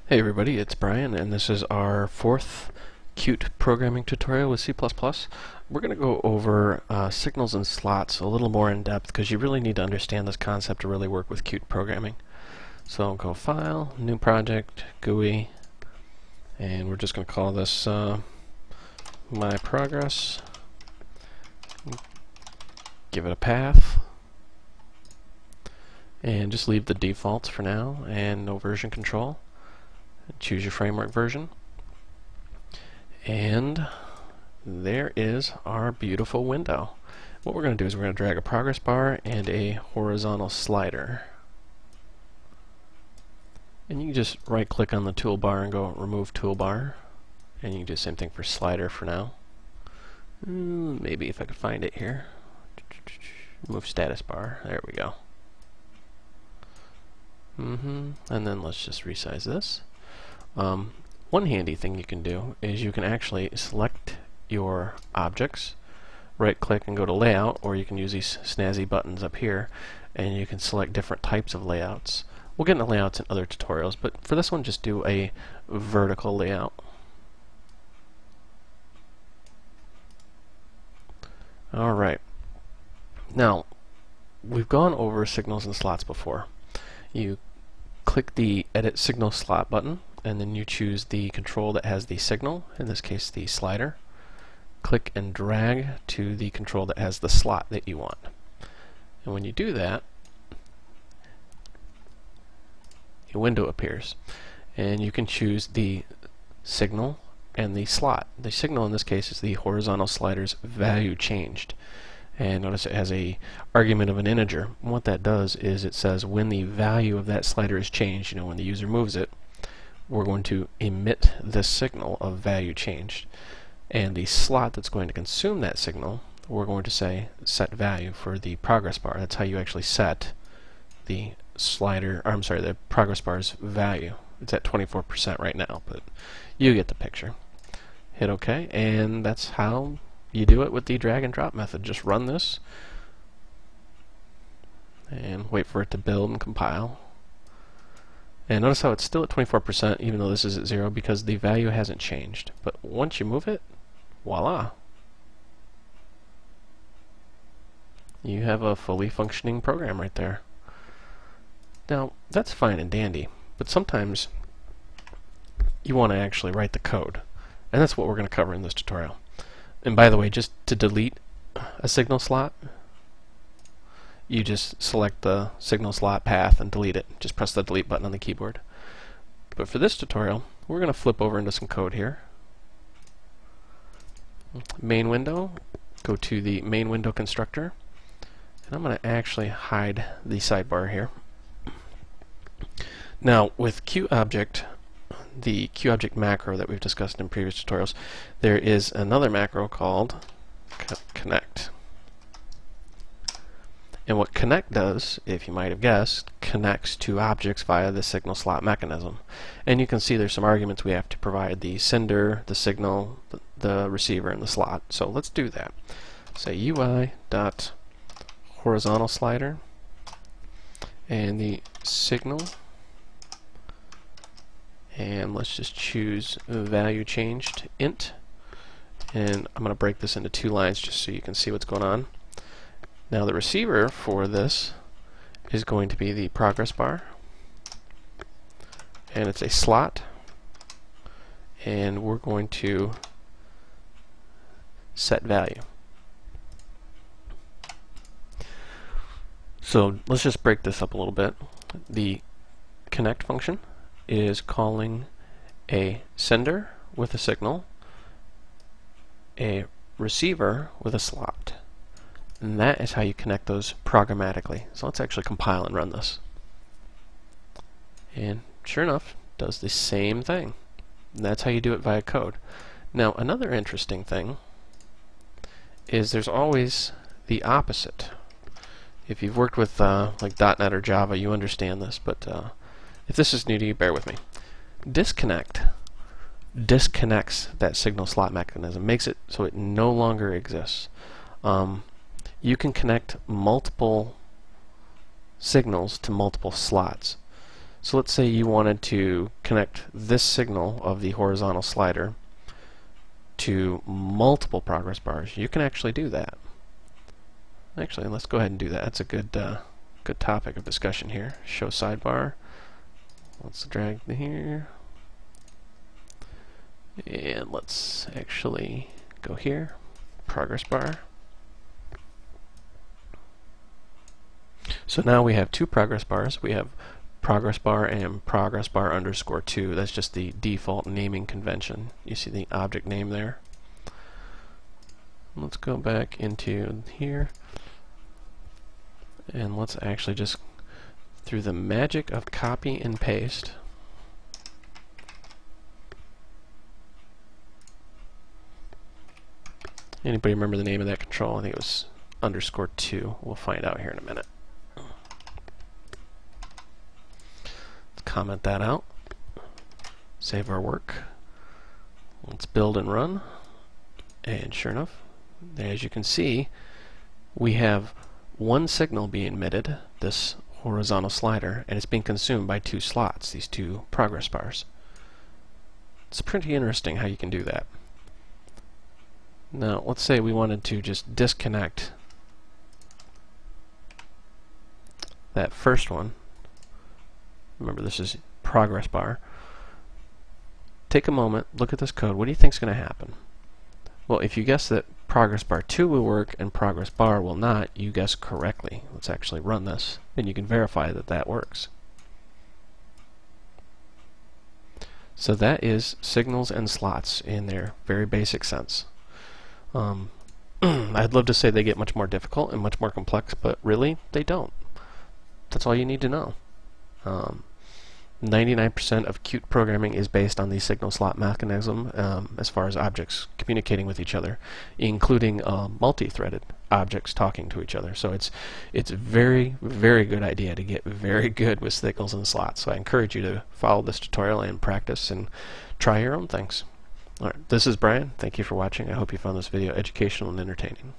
Hey everybody, it's Brian, and this is our fourth Qt programming tutorial with C++. We're going to go over signals and slots a little more in depth because you really need to understand this concept to really work with Qt programming. So I'll go File, New Project, GUI, and we're just going to call this My Progress. Give it a path, and just leave the defaults for now, and no version control. Choose your framework version, and there is our beautiful window. What we're going to do is we're going to drag a progress bar and a horizontal slider, and you can just right click on the toolbar and go remove toolbar, and you can do the same thing for slider for now. Maybe if I could find it here, move status bar, there we go. And then let's just resize this. One handy thing you can do is you can actually select your objects, right click and go to layout, or you can use these snazzy buttons up here and you can select different types of layouts. We'll get into layouts in other tutorials, but for this one just do a vertical layout. Alright, now we've gone over signals and slots before. You click the edit signal slot button, and then you choose the control that has the signal, in this case the slider. Click and drag to the control that has the slot that you want. And when you do that, a window appears, and you can choose the signal and the slot. The signal in this case is the horizontal slider's value changed. And notice it has a argument of an integer. And what that does is it says when the value of that slider is changed, when the user moves it, we're going to emit this signal of value changed. And the slot that's going to consume that signal, we're going to say set value for the progress bar. That's how you actually set the the progress bar's value. It's at 24% right now, but you get the picture. Hit OK, and that's how you do it with the drag and drop method. Just run this and wait for it to build and compile. And notice how it's still at 24% even though this is at 0 because the value hasn't changed. But once you move it, voila! You have a fully functioning program right there. Now, that's fine and dandy, but sometimes you want to actually write the code. And that's what we're going to cover in this tutorial. And by the way, just to delete a signal slot, you just select the signal slot path and delete it. Just press the delete button on the keyboard. But for this tutorial, we're going to flip over into some code here. Main window, go to the main window constructor, and I'm going to actually hide the sidebar here. Now with QObject, the QObject macro that we've discussed in previous tutorials, there is another macro called connect. And what connect does, if you might have guessed, connects to objects via the signal slot mechanism. And you can see there's some arguments we have to provide: the sender, the signal, the receiver, and the slot. So let's do that. Say UI dot horizontal slider and the signal, and let's just choose value changed int, and I'm going to break this into 2 lines just so you can see what's going on. Now the receiver for this is going to be the progress bar, and it's a slot, and we're going to set value. So let's just break this up a little bit. The connect function is calling a sender with a signal, a receiver with a slot. And that is how you connect those programmatically. So let's actually compile and run this. And sure enough, it does the same thing. And that's how you do it via code. Now another interesting thing is there's always the opposite. If you've worked with like .NET or Java, you understand this, but if this is new to you, bear with me. Disconnect disconnects that signal slot mechanism, makes it so it no longer exists. You can connect multiple signals to multiple slots. So let's say you wanted to connect this signal of the horizontal slider to multiple progress bars. You can actually do that. Actually, let's go ahead and do that. That's a good good topic of discussion here. Show sidebar. Let's drag here. And let's actually go here. Progress bar. So now we have two progress bars. We have progress bar and progress bar underscore 2. That's just the default naming convention. You see the object name there. Let's go back into here. And let's actually just, through the magic of copy and paste, anybody remember the name of that control? I think it was underscore 2. We'll find out here in a minute. Let's comment that out. Save our work. Let's build and run. And sure enough, as you can see, we have one signal being emitted, this horizontal slider, and it's being consumed by two slots, these two progress bars. It's pretty interesting how you can do that. Now, let's say we wanted to just disconnect that first one. Remember, this is progress bar. Take a moment, look at this code. What do you think is going to happen? Well, if you guess that progress bar 2 will work and progress bar will not, you guess correctly. Let's actually run this, and you can verify that that works. So that is signals and slots in their very basic sense. I'd love to say they get much more difficult and much more complex, but really, they don't. That's all you need to know. 99% of Qt programming is based on the signal slot mechanism as far as objects communicating with each other, including multi-threaded objects talking to each other. So it's a very, very good idea to get very good with signals and slots. So I encourage you to follow this tutorial and practice and try your own things. Alright, this is Brian. Thank you for watching. I hope you found this video educational and entertaining.